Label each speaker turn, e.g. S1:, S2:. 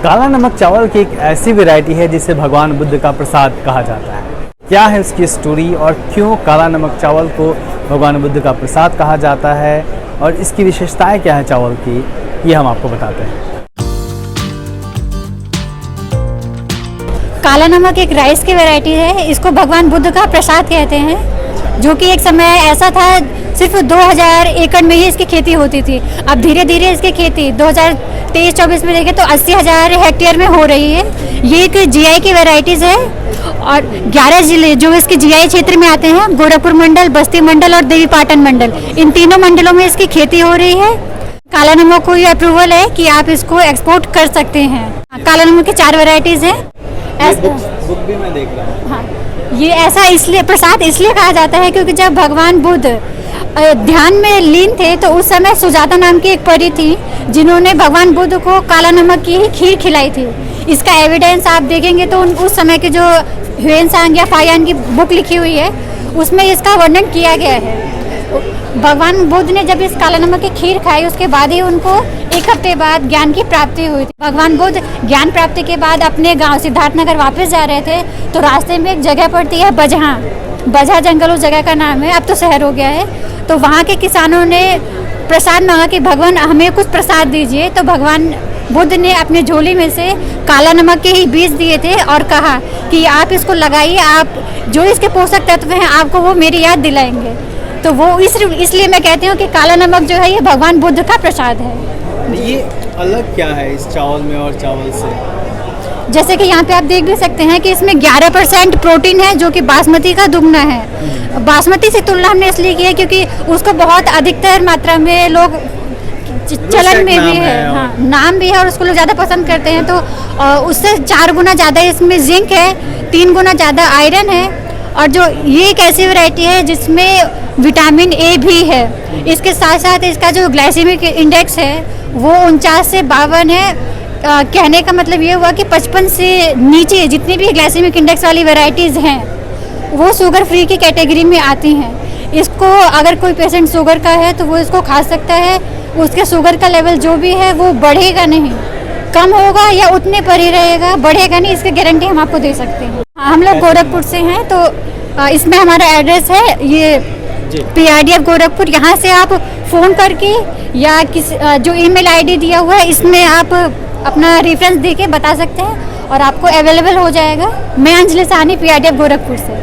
S1: काला नमक चावल की एक ऐसी वैरायटी है जिसे भगवान बुद्ध का प्रसाद कहा जाता है। क्या है उसकी स्टोरी और क्यों काला नमक चावल को भगवान बुद्ध का प्रसाद कहा जाता है और इसकी विशेषताएं क्या है चावल की, ये हम आपको बताते हैं।
S2: काला नमक एक राइस की वैरायटी है। इसको भगवान बुद्ध का प्रसाद कहते हैं, जो कि एक समय ऐसा था सिर्फ 2000 एकड़ में ही इसकी खेती होती थी। अब धीरे धीरे इसकी खेती 2023-24 में देखें तो 80,000 हेक्टेयर में हो रही है। ये एक जीआई की वैरायटीज़ है और 11 जिले जो इसके जीआई क्षेत्र में आते हैं, गोरखपुर मंडल, बस्ती मंडल और देवीपाटन मंडल, इन तीनों मंडलों में इसकी खेती हो रही है। काला नमक को ये अप्रूवल है कि आप इसको एक्सपोर्ट कर सकते हैं। काला नमक की 4 वैरायटीज़ हैं।
S1: बुक भी मैं देख रहा हूँ।
S2: हाँ, ये ऐसा इसलिए प्रसाद इसलिए कहा जाता है क्योंकि जब भगवान बुद्ध ध्यान में लीन थे तो उस समय सुजाता नाम की एक परी थी जिन्होंने भगवान बुद्ध को काला नमक की ही खीर खिलाई थी। इसका एविडेंस आप देखेंगे तो उस समय के जो ह्वेनसांग या फायान की बुक लिखी हुई है उसमें इसका वर्णन किया गया है। भगवान बुद्ध ने जब इस काला नमक की खीर खाई उसके बाद ही उनको 1 हफ्ते बाद ज्ञान की प्राप्ति हुई थी। भगवान बुद्ध ज्ञान प्राप्ति के बाद अपने गांव सिद्धार्थनगर वापस जा रहे थे तो रास्ते में एक जगह पड़ती है बजहा जंगल उस जगह का नाम है, अब तो शहर हो गया है। तो वहाँ के किसानों ने प्रसाद मांगा कि भगवान हमें कुछ प्रसाद दीजिए। तो भगवान बुद्ध ने अपने झोली में से काला नमक के ही बीज दिए थे और कहा कि आप इसको लगाइए, आप जो इसके पोषक तत्व हैं आपको वो मेरी याद दिलाएंगे। तो वो इसलिए मैं कहती हूँ कि काला नमक जो है ये भगवान बुद्ध का प्रसाद है।
S1: ये अलग क्या है इस चावल में और चावल से?
S2: जैसे कि यहाँ पे आप देख भी सकते हैं कि इसमें 11% प्रोटीन है जो कि बासमती का दुगना है। बासमती से तुलना हमने इसलिए की है क्योंकि उसको बहुत अधिकतर मात्रा में लोग चलन में भी है, हाँ नाम भी है और उसको लोग ज़्यादा पसंद करते हैं। तो उससे 4 गुना ज़्यादा इसमें जिंक है, 3 गुना ज़्यादा आयरन है और जो ये एक ऐसी वैरायटी है जिसमें विटामिन ए भी है। इसके साथ साथ इसका जो ग्लाइसेमिक इंडेक्स है वो 49 से 52 है। कहने का मतलब ये हुआ कि 55 से नीचे जितनी भी ग्लाइसेमिक इंडेक्स वाली वैरायटीज़ हैं वो शुगर फ्री की कैटेगरी में आती हैं। इसको अगर कोई पेशेंट शुगर का है तो वो इसको खा सकता है। उसके शुगर का लेवल जो भी है वो बढ़ेगा नहीं, कम होगा या उतने पर ही रहेगा, बढ़ेगा नहीं, इसकी गारंटी हम आपको दे सकते हैं। हम लोग गोरखपुर से हैं तो इसमें हमारा एड्रेस है ये PRDF गोरखपुर। यहाँ से आप फ़ोन करके या जो ईमेल ID दिया हुआ है इसमें आप अपना रेफरेंस देके बता सकते हैं और आपको अवेलेबल हो जाएगा। मैं अंजलि साहनी PRDF गोरखपुर से।